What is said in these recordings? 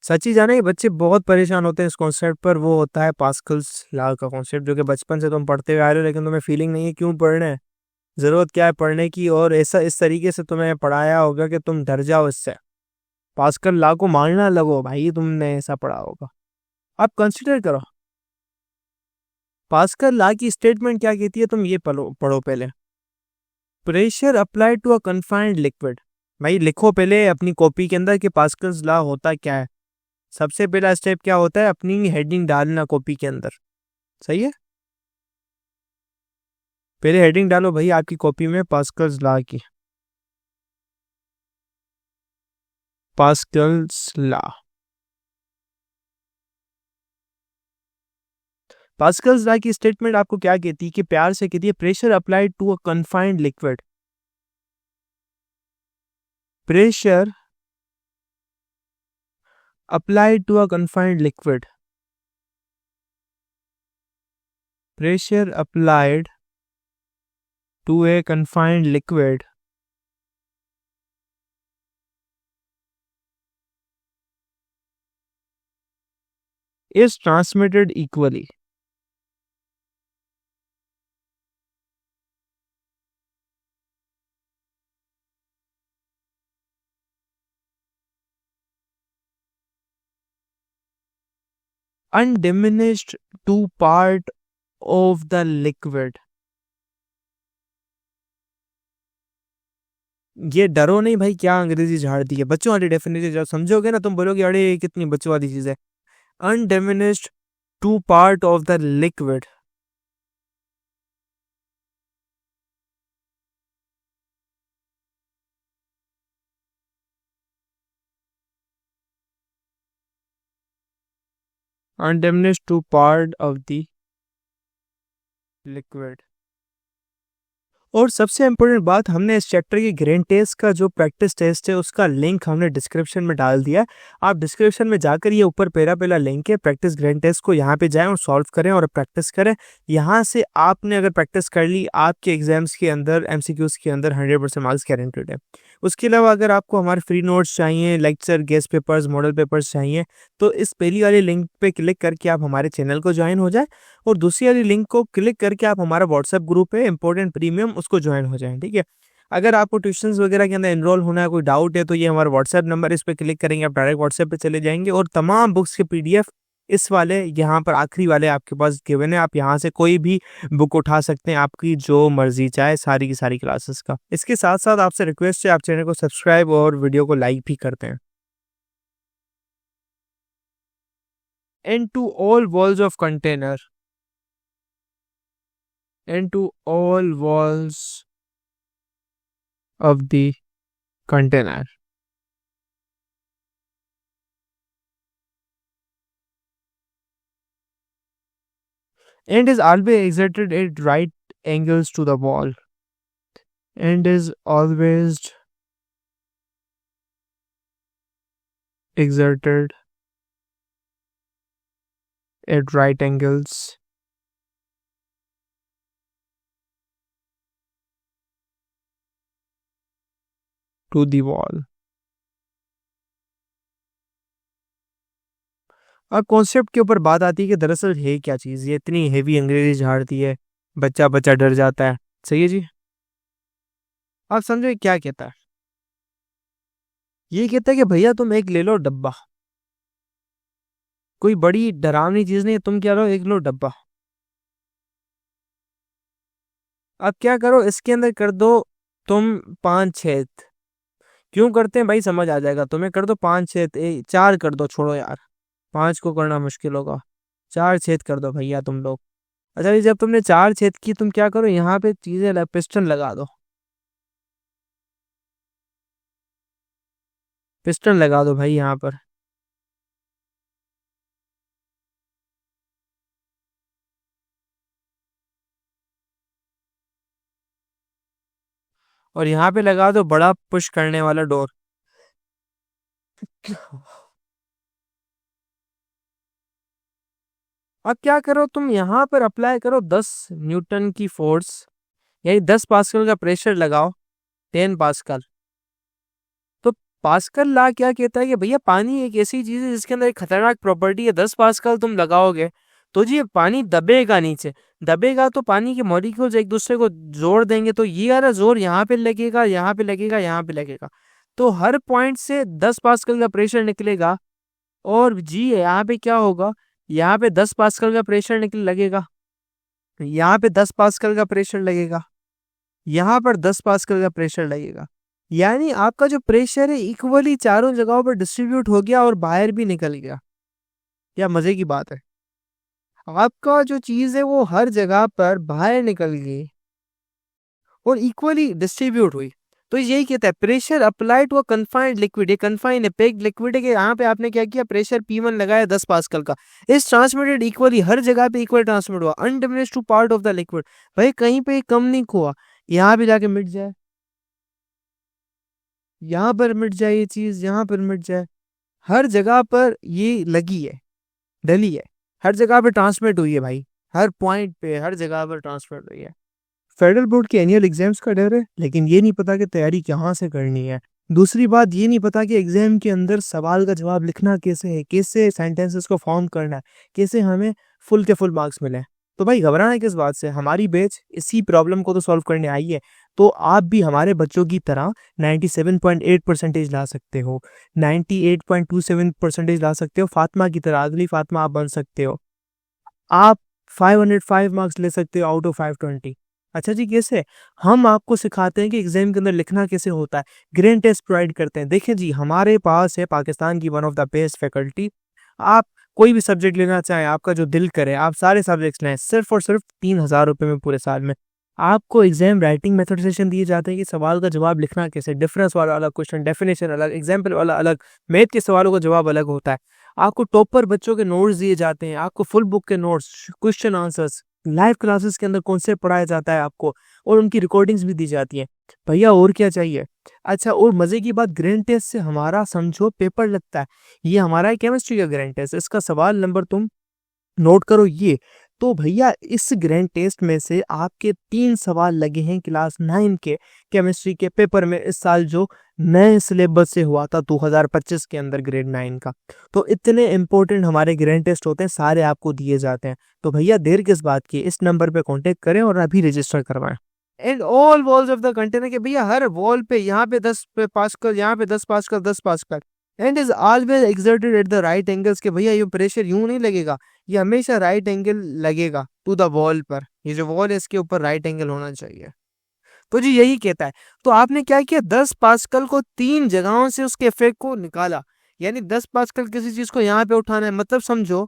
सच ही जाना, ये बच्चे बहुत परेशान होते हैं इस कॉन्सेप्ट पर। वो होता है पास्कल्स लॉ का कॉन्सेप्ट, जो कि बचपन से तुम पढ़ते हुए आ रहे हो, लेकिन तुम्हें फीलिंग नहीं है क्यों पढ़ना है, जरूरत क्या है पढ़ने की, और ऐसा इस तरीके से तुम्हें पढ़ाया होगा कि तुम डर जाओ इससे। पास्कल लॉ को मानना लगो भाई, तुमने ऐसा पढ़ा होगा। अब कंसिडर करो पास्कल लॉ की स्टेटमेंट क्या कहती है, तुम ये पढ़ो पढ़ो पहले। Pressure applied to a confined liquid. भाई लिखो पहले अपनी कॉपी के अंदर कि पास्कल्स लॉ होता क्या है। सबसे पहला स्टेप क्या होता है, अपनी हेडिंग डालना कॉपी के अंदर। सही है, पहले हेडिंग डालो भाई आपकी कॉपी में पास्कल्स लॉ की। Pascal's law. पास्कल्स लॉ की स्टेटमेंट आपको क्या कहती है, कि प्यार से कहती है pressure applied to a confined liquid. Pressure applied to a confined liquid. Pressure applied to a confined liquid is transmitted equally. Undiminished to part of the liquid. ये डरो नहीं भाई, क्या अंग्रेजी झाड़ दी है, बच्चों वाली डेफिनेशन जब समझोगे ना तुम बोलोगे अरे ये कितनी बच्चों वाली चीज है। Undiminished to part of the liquid. Undiminished to part of the liquid. और सबसे इम्पोर्टेंट बात, हमने इस चैप्टर की ग्रेन टेस्ट का जो प्रैक्टिस टेस्ट है उसका लिंक हमने डिस्क्रिप्शन में डाल दिया है। आप डिस्क्रिप्शन में जाकर ये ऊपर पहला लिंक है प्रैक्टिस ग्रेन टेस्ट को, यहाँ पे जाएं और सॉल्व करें और प्रैक्टिस करें। यहाँ से आपने अगर प्रैक्टिस कर ली, आपके एग्जाम्स के अंदर एमसीक्यूज के अंदर 100% मार्क्स गारंटेड है। उसके अलावा अगर आपको हमारे फ्री नोट्स चाहिए, lecture, guest papers, model papers चाहिए, तो इस पहली वाली लिंक पे क्लिक करके आप हमारे चैनल को ज्वाइन हो जाए, और दूसरी वाली लिंक को क्लिक करके आप हमारा व्हाट्सएप ग्रुप है इंपॉर्टेंट प्रीमियम, उसको ज्वाइन हो जाएं। ठीक है, अगर आपको ट्यूशंस वगैरह के अंदर एनरोल होना है, कोई डाउट है, तो ये हमारा व्हाट्सएप नंबर, इस पर क्लिक करेंगे आप डायरेक्ट व्हाट्सएप पे चले जाएंगे, और तमाम बुक्स के पीडीएफ इस वाले यहाँ पर आखिरी वाले आपके पास गिवन है। आप यहाँ से कोई भी बुक उठा सकते हैं, आपकी जो मर्जी चाहे, सारी की सारी क्लासेस का। इसके साथ साथ आपसे रिक्वेस्ट है, आप चैनल को सब्सक्राइब और वीडियो को लाइक भी करते हैं। into all walls of container, into all walls of the container, and is always exerted at right angles to the wall, and is always exerted at right angles to the wall। अब concept के ऊपर बात आती है कि दरअसल है क्या चीज़, ये इतनी हेवी अंग्रेजी झाड़ती है, बच्चा बच्चा डर जाता है। सही है जी, आप समझो ये क्या कहता है। ये कहता है कि भैया तुम एक ले लो डब्बा, कोई बड़ी डरावनी चीज नहीं, तुम क्या लो, एक लो डब्बा। अब क्या करो, इसके अंदर कर दो तुम 5 छेद। क्यों करते हैं भाई, समझ आ जाएगा तुम्हें। कर दो 5 छेद, 4 कर दो, छोड़ो यार 5 को करना मुश्किल होगा, 4 छेद कर दो भैया तुम लोग। अच्छा जी, जब तुमने 4 छेद की, तुम क्या करो, यहाँ पे चीजें पिस्टन लगा दो, पिस्टन लगा दो भाई यहाँ पर। और यहाँ पे लगा दो बड़ा पुश करने वाला डोर। अब क्या करो, तुम यहाँ पर अप्लाई करो 10 न्यूटन की फोर्स, यानी 10 पास्कल का प्रेशर लगाओ, 10 पास्कल। तो पास्कल लॉ क्या कहता है कि भैया पानी एक ऐसी चीज है जिसके अंदर एक खतरनाक प्रॉपर्टी है, 10 पास्कल तुम लगाओगे तो जी पानी दबेगा नीचे, दबेगा तो पानी के मॉलिक्यूल्स एक दूसरे को जोड़ देंगे, तो ये वाला जोर यहाँ पे लगेगा, यहाँ पे लगेगा, यहाँ पे लगेगा, तो हर पॉइंट से 10 पास्कल का प्रेशर निकलेगा। और जी यहाँ पे क्या होगा, यहाँ पे 10 पास्कल का प्रेशर निकल लगेगा, यहाँ पे 10 पास्कल का प्रेशर लगेगा, यहाँ पर 10 पास्कल का प्रेशर लगेगा। यानी आपका जो प्रेशर है इक्वली चारों जगहों पर डिस्ट्रीब्यूट हो गया और बाहर भी निकल गया। क्या मजे की बात है, आपका जो चीज है वो हर जगह पर बाहर निकल गई और इक्वली डिस्ट्रीब्यूट हुई। तो यही कहता है pressure apply to a confined liquid, ये कन्फाइंड है, पेक्ड लिक्विड है कि यहाँ पे आपने क्या किया, प्रेशर P1 लगाया 10 पास्कल का, इस ट्रांसमिटेड इक्वली, हर जगह पे इक्वल ट्रांसमिट हुआ, undiminished to part of the liquid, भाई कहीं पे कम नहीं हुआ, यहाँ पे जाके मिट जाए, यहाँ पर मिट जाए, ये चीज यहाँ पर मिट जाए, हर जगह पर ये लगी है, डली है, हर जगह पे ट्रांसमिट हुई है भाई, हर पॉइंट पे हर जगह पर ट्रांसमिट हुई है। फेडरल बोर्ड के एनुअल एग्जाम्स का डर है, लेकिन ये नहीं पता कि तैयारी कहाँ से करनी है। दूसरी बात ये नहीं पता कि एग्जाम के अंदर सवाल का जवाब लिखना कैसे है, कैसे सेंटेंसेस को फॉर्म करना है, कैसे हमें फुल के फुल मार्क्स मिले। तो भाई घबराना किस बात से, हमारी बैच इसी प्रॉब्लम को तो सॉल्व करने आई है। तो आप भी हमारे बच्चों की तरह 97.8 परसेंटेज ला सकते हो, 98.27 परसेंटेज ला सकते हो, फातिमा की तरह, अगली फातिमा आप बन सकते हो, आप 505 मार्क्स ले सकते हो आउट ऑफ 520। अच्छा जी, कैसे? हम आपको सिखाते हैं कि एग्जाम के अंदर लिखना कैसे होता है, ग्रेड टेस्ट प्रोवाइड करते हैं। देखिए जी, हमारे पास है पाकिस्तान की one of the best faculty, आप कोई भी सब्जेक्ट लेना चाहें, आपका जो दिल करे, आप सारे सब्जेक्ट्स लें, सिर्फ और सिर्फ 3,000 रुपये में पूरे साल में। आपको एग्जाम राइटिंग मेथड सेशन दिए जाते हैं कि सवाल का जवाब लिखना कैसे, डिफरेंस वाला अलग क्वेश्चन, डेफिनेशन अलग, एग्जाम्पल वाला अलग, मैथ के सवालों का जवाब अलग होता है। आपको टॉपर बच्चों के नोट्स दिए जाते हैं, आपको फुल बुक के notes, question answers, live classes के अंदर कॉन्सेप्ट पढ़ाया जाता है आपको, और उनकी रिकॉर्डिंग्स भी दी जाती हैं। भैया और क्या चाहिए? अच्छा, और मजे की बात, ग्रैंड टेस्ट से हमारा समझो पेपर लगता है, ये हमारा है केमिस्ट्री का ग्रैंड टेस्ट, इसका सवाल नंबर तुम नोट करो ये। तो भैया इस ग्रैंड टेस्ट में से आपके 3 सवाल लगे हैं क्लास 9 के केमिस्ट्री के पेपर में, इस साल जो नए सिलेबस से हुआ था 2025 के अंदर ग्रेड 9 का। तो इतने इंपॉर्टेंट हमारे ग्रैंड टेस्ट होते हैं, सारे आपको दिए जाते हैं। तो भैया देर किस बात की, इस नंबर पे कांटेक्ट करें और अभी रजिस्टर करवाएं। And all walls of the container के भैया हर वॉल पे, यहाँ पे 10 पास्कल, यहाँ पे 10 pascal, 10 pascal, and is always exerted at the right angles के भैया ये प्रेशर यूं नहीं लगेगा, ये हमेशा राइट एंगल लगेगा टू द वॉल पर, ये जो वॉल है इसके ऊपर राइट एंगल होना चाहिए। तो जी यही कहता है। तो आपने क्या किया, 10 पास्कल को 3 जगहों से उसके इफेक्ट को निकाला, यानी 10 पास्कल किसी चीज को यहाँ पे उठाना है, मतलब समझो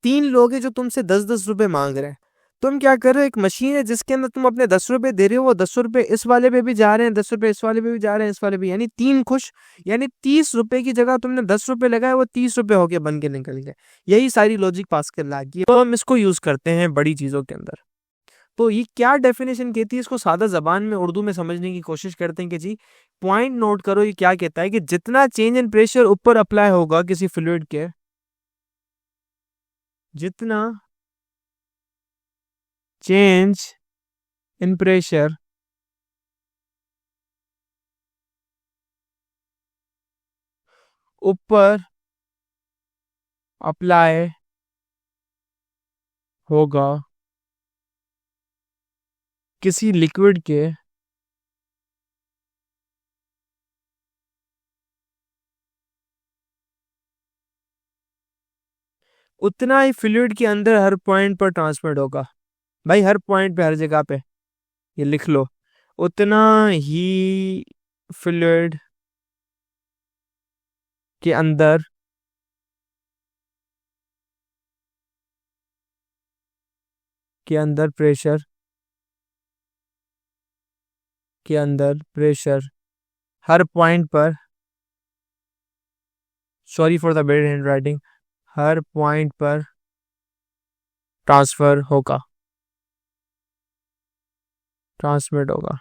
3 लोग हैं जो तुमसे 10-10 रुपए मांग रहे हैं, तुम क्या कर रहे हो, एक मशीन है जिसके अंदर तुम अपने 10 रुपए दे रहे हो, वो 10 रुपए इस वाले पे भी जा रहे हैं, 10 रुपए इस वाले पे भी जा रहे हैं, इस वाले पे, यानी 3 खुश, यानी 30 रुपए की जगह तुमने 10 रुपए लगाए, वो 30 रुपए होके बन के निकल गए। यही सारी लॉजिक पास्कल लॉ की है, तो हम इसको यूज करते हैं बड़ी चीजों के अंदर। तो ये क्या डेफिनेशन कहती है, इसको सादा जबान में उर्दू में समझने की कोशिश करते हैं कि जी पॉइंट नोट करो, ये क्या कहता है कि जितना चेंज इन प्रेशर ऊपर अप्लाई होगा किसी फ्लूइड के, जितना चेंज इन प्रेशर ऊपर अप्लाई होगा किसी लिक्विड के, उतना ही फ्लूइड के अंदर हर पॉइंट पर ट्रांसमिट होगा। भाई हर पॉइंट पे, हर जगह पे, ये लिख लो, उतना ही फ्लूइड के अंदर प्रेशर के अंदर प्रेशर हर पॉइंट पर, sorry for the bad hand writing, her point पर ट्रांसफर होगा, ट्रांसमिट होगा।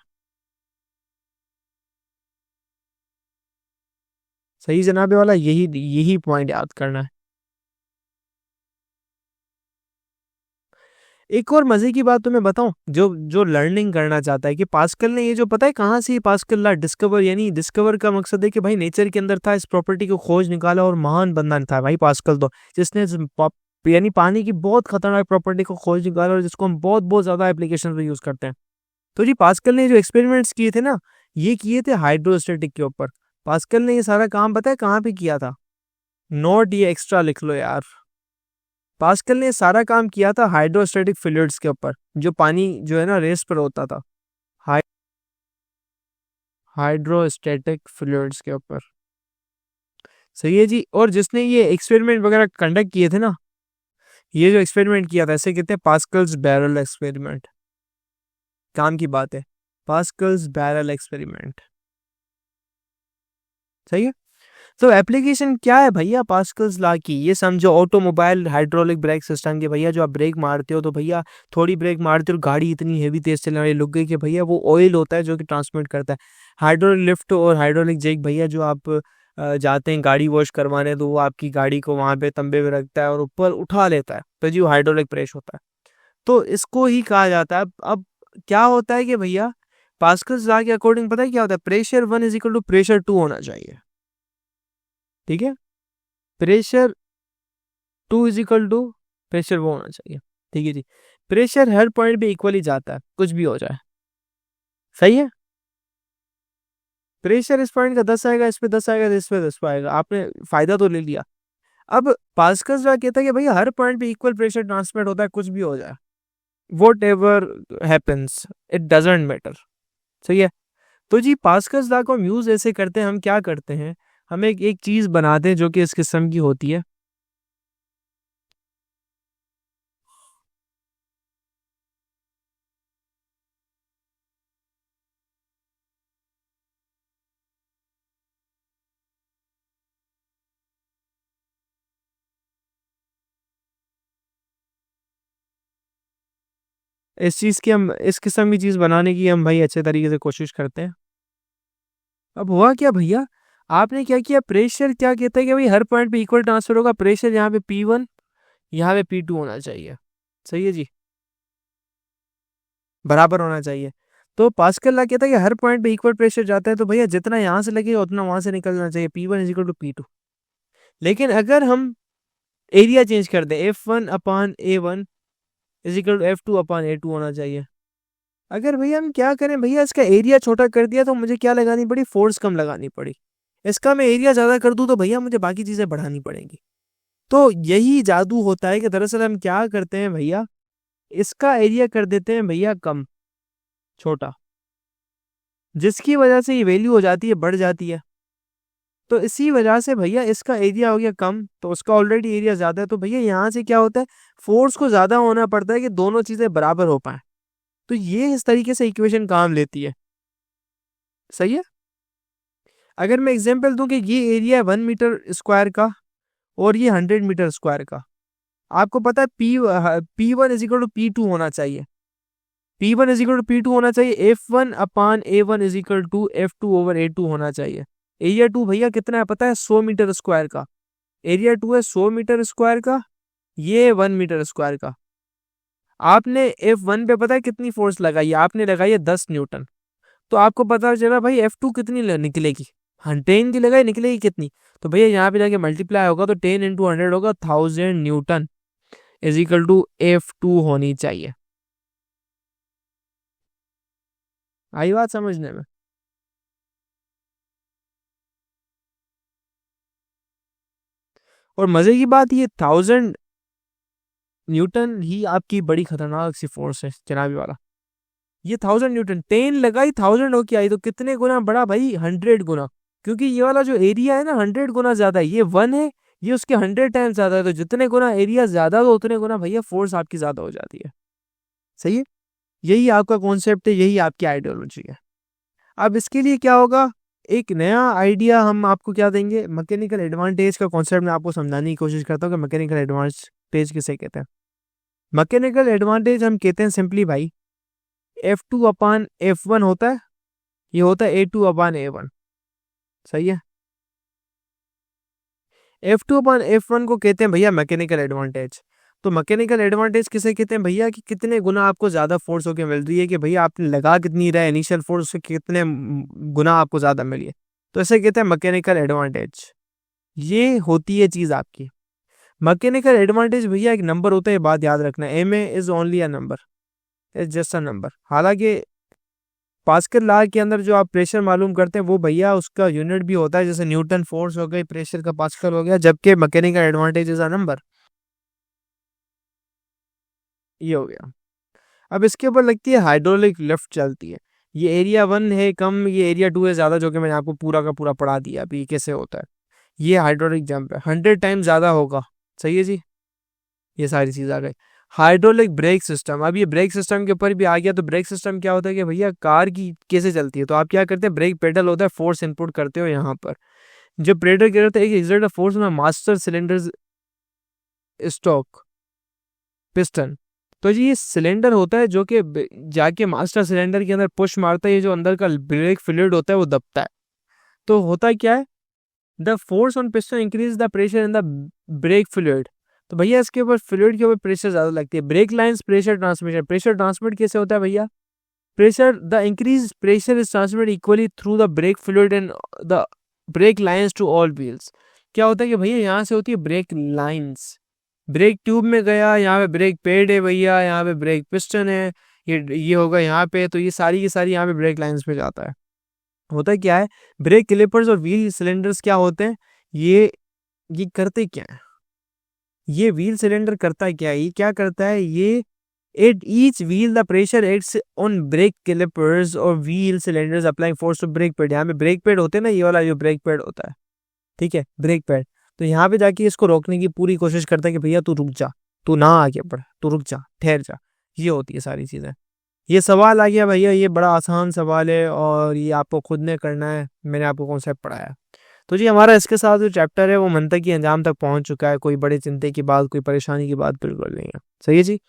सही जनाबे वाला, यही यही पॉइंट याद करना है। एक और मजे की बात तुम्हें बताऊं, जो जो लर्निंग करना चाहता है कि पास्कल ने ये जो पता है कहाँ से ये पास्कल ला डिस्कवर, यानी डिस्कवर का मकसद है कि भाई नेचर के अंदर था, इस प्रॉपर्टी को खोज निकाला और महान बंदा था भाई पास्कल, तो जिसने यानी पानी की बहुत खतरनाक प्रॉपर्टी को खोज निकाला और जिसको हम बहुत बहुत ज्यादा एप्लीकेशन में यूज करते हैं। तो जी पास्कल ने जो एक्सपेरिमेंट्स किए थे ना, ये किए थे हाइड्रोस्टेटिक के ऊपर। पास्कल ने ये सारा काम पता है कहाँ पे किया था? नोट ये एक्स्ट्रा लिख लो यार। पास्कल ने सारा काम किया था हाइड्रोस्टैटिक फ्लूइड्स के ऊपर, जो पानी जो है ना रेस पर होता था, हाइड्रोस्टैटिक फ्लूइड्स के ऊपर। सही है जी। और जिसने ये एक्सपेरिमेंट वगैरह कंडक्ट किए थे ना, ये जो एक्सपेरिमेंट किया था इसे कहते हैं पास्कल्स बैरल एक्सपेरिमेंट। काम की बात है, पास्कल्स बैरल एक्सपेरिमेंट। सही है। तो एप्लीकेशन क्या है भैया पास्कल्स लॉ की, ये समझो। ऑटोमोबाइल हाइड्रोलिक ब्रेक सिस्टम के भैया, जो आप ब्रेक मारते हो तो भैया थोड़ी ब्रेक मारते हो, गाड़ी इतनी हेवी तेज चलने वाली लग गई कि भैया वो ऑयल होता है जो कि ट्रांसमिट करता है। हाइड्रोलिक लिफ्ट और हाइड्रोलिक जैक भैया, जो आप जाते हैं गाड़ी वॉश करवाने तो वो आपकी गाड़ी को वहां पे तंबे में रखता है और ऊपर उठा लेता है, तो जी वो हाइड्रोलिक प्रेस होता है। तो इसको ही कहा जाता है। अब क्या होता है कि भैया पास्कल्स लॉ के अकॉर्डिंग पता है क्या होता है, pressure 1 is equal to pressure 2 होना चाहिए। ठीक है, pressure 2 is equal to pressure 1 होना चाहिए। ठीक है जी। प्रेशर हर पॉइंट पे इक्वली जाता है, कुछ भी हो जाए। सही है। प्रेशर इस पॉइंट का 10 आएगा, इस पे 10 आएगा, इस पे 10 आएगा, आपने फायदा तो ले लिया। अब पास्कल्स लॉ कहता है कि भैया हर पॉइंट पे इक्वल प्रेशर ट्रांसमिट होता है, कुछ भी हो जाए, what ever happens it doesn't matter. सही है। तो जी पास्कल्स लॉ को हम यूज ऐसे करते हैं, हम क्या करते हैं, हम एक चीज बनाते हैं जो कि इस किस्म की होती है। इस चीज की हम इस किस्म की चीज बनाने की हम भाई अच्छे तरीके से कोशिश करते हैं। अब हुआ क्या भैया, आपने क्या किया, प्रेशर क्या कहता है कि भाई हर पॉइंट पे इक्वल ट्रांसफर होगा, प्रेशर यहाँ पे P1 यहाँ पे P2 होना चाहिए। सही है जी, बराबर होना चाहिए। तो पास्कल लॉ कहता है कि हर पॉइंट पे इक्वल प्रेशर जाता है, तो भैया जितना यहाँ से लगेगा उतना वहां से निकलना चाहिए, P1 is equal to P2। लेकिन अगर हम एरिया चेंज कर दें, F1/A1 is equal to F2/A2 होना चाहिए। अगर भैया हम क्या करें भैया, इसका एरिया छोटा कर दिया तो मुझे क्या लगानी पड़ी, फोर्स कम लगानी पड़ी। इसका मैं एरिया ज्यादा कर दूं तो भैया मुझे बाकी चीजें बढ़ानी पड़ेंगी। तो यही जादू होता है कि दरअसल हम क्या करते हैं भैया, इसका एरिया कर देते हैं भैया कम, छोटा, जिसकी वजह से ये वैल्यू हो जाती है, बढ़ जाती है। तो इसी वजह से भैया इसका एरिया हो गया कम, तो उसका ऑलरेडी एरिया ज्यादा है, तो भैया यहाँ से क्या होता है, फोर्स को ज्यादा होना पड़ता है कि दोनों चीजें बराबर हो पाए। तो ये इस तरीके से इक्वेशन काम लेती है। सही है। अगर मैं एग्जांपल दूं कि ये एरिया है 1 मीटर स्क्वायर का और ये 100 मीटर स्क्वायर का, आपको पता है P1 is equal to P2 होना चाहिए। P1 is equal to P2 होना चाहिए, F1/A1 is equal to F2/A2 होना चाहिए। एरिया 2 भैया कितना है पता है, 100 मीटर स्क्वायर का। एरिया 2 है 100 मीटर स्क्वायर का, ये 1 मीटर स्क्वायर का। आपने F1 पे पता है कितनी फोर्स लगाई है, आपने लगाई है 10 न्यूटन। तो आपको पता चला भाई F2 कितनी निकलेगी, 10 की लगाई, निकलेगी कितनी, तो भैया यहाँ पे जाके मल्टीप्लाई होगा, तो 10 × 100 होगा 1000 Newton is equal to F2 होनी चाहिए। आई बात समझने में? और मजे की बात, ये 1000 न्यूटन ही आपकी बड़ी खतरनाक सी फोर्स है जनाबी वाला। ये 1000 न्यूटन, 10 लगाई 1000 होके आई, तो कितने गुना बड़ा भाई, 100 गुना। क्योंकि ये वाला जो एरिया है ना 100 गुना ज्यादा है, ये 1 है, ये उसके 100 टाइम्स ज्यादा है, तो जितने गुना एरिया ज्यादा तो उतने गुना भैया फोर्स आपकी ज्यादा हो जाती है। सही है। यही आपका कॉन्सेप्ट है, यही आपकी आइडियोलॉजी है। अब इसके लिए क्या होगा, एक नया आइडिया हम आपको क्या देंगे, मैकेनिकल एडवांटेज का कॉन्सेप्ट मैं आपको समझाने की कोशिश करता हूँ कि मैकेनिकल एडवांटेज किसे कहते हैं। मैकेनिकल एडवांटेज हम कहते हैं सिंपली भाई, F2/F1 होता है, ये होता है A2/A1। सही है। F2/F1 को कहते हैं भैया मैकेनिकल एडवांटेज। तो मैकेनिकल एडवांटेज किसे कहते हैं भैया, कि कितने गुना आपको ज़्यादा फोर्स होके मिल रही है, कि भैया आपने लगा कितनी रहा है इनिशियल फोर्स से कितने गुना आपको ज़्यादा मिली है, तो इसे कहते हैं मैकेनिकल एडवांटेज। ये होती है चीज़ आपकी मैकेनिकल एडवांटेज। भैया एक नंबर होता है, ये बात याद रखना, M A is only a number, is just a number. हालांकि पास्कल लॉ के अंदर जो आप प्रेशर मालूम करते हैं वो भैया उसका यूनिट भी होता है, जैसे न्यूटन फोर्स हो गई, प्रेशर का पास्कल हो गया, जबकि mechanical advantage is a number. ये हो गया। अब इसके ऊपर लगती है हाइड्रोलिक लिफ्ट चलती है। ये एरिया 1 है कम, ये एरिया 2 है ज़्यादा, जो कि मैंने आपको पूरा का पूरा पढ़ा दिया अभी ये कैसे होता है। ये हाइड्रोलिक जंप है, 100 टाइम ज़्यादा होगा। सही है जी, ये सारी चीज़ आ गई। हाइड्रोलिक ब्रेक सिस्टम, अब ये ब्रेक सिस्टम के ऊपर भी आ गया। तो ब्रेक सिस्टम क्या होता है कि भैया कार की कैसे चलती है, तो आप क्या करते हैं, ब्रेक पेडल होता है, फोर्स इनपुट करते हो यहाँ पर, जब पेडल गिरता है एक एक्सर्ट फोर्स में मास्टर सिलेंडर स्टॉक पिस्टन, तो जी ये सिलेंडर होता है जो कि जाके मास्टर सिलेंडर के अंदर पुश मारता है, ये जो अंदर का ब्रेक फ्लूइड होता है वो दबता है। तो होता क्या है, the force on piston increase the pressure in the brake fluid. तो भैया इसके ऊपर फ्लूइड के ऊपर प्रेशर ज्यादा लगती है। Brake lines pressure transmission, pressure transmit कैसे होता है भैया, pressure the increase pressure is transmit equally through the brake fluid and the brake lines to all wheels. क्या होता है कि भैया यहाँ से होती है ब्रेक लाइंस, ब्रेक ट्यूब में गया, यहाँ पे ब्रेक पेड है भैया, यहाँ पे ब्रेक पिस्टन है, ये होगा यहाँ पे, तो ये सारी की सारी यहाँ पे ब्रेक लाइंस पे जाता है। होता क्या है, ब्रेक क्लिपर्स और व्हील सिलेंडर्स क्या होते हैं, ये करते क्या है, ये व्हील सिलेंडर करता है क्या, ये क्या करता है, ये at each wheel the pressure acts on brake clippers और wheel cylinders applying force to brake pad. यहाँ पे ब्रेक पैड होते हैं ना, ये वाला जो ब्रेक पैड होता है, ठीक है, ब्रेक पैड, तो यहाँ पे जाके इसको रोकने की पूरी कोशिश करता है कि भैया तू रुक जा, तू ना आगे बढ़, तू रुक जा, ठहर जा। ये होती है सारी चीज़ें। ये सवाल आ गया भैया, ये बड़ा आसान सवाल है और ये आपको खुद ने करना है, मैंने आपको कॉन्सेप्ट पढ़ाया। तो जी हमारा इसके साथ जो चैप्टर है वो मंतकी अंजाम तक पहुंच चुका है। कोई बड़ी चिंता की बात, कोई परेशानी की बात बिल्कुल नहीं है। सही है जी।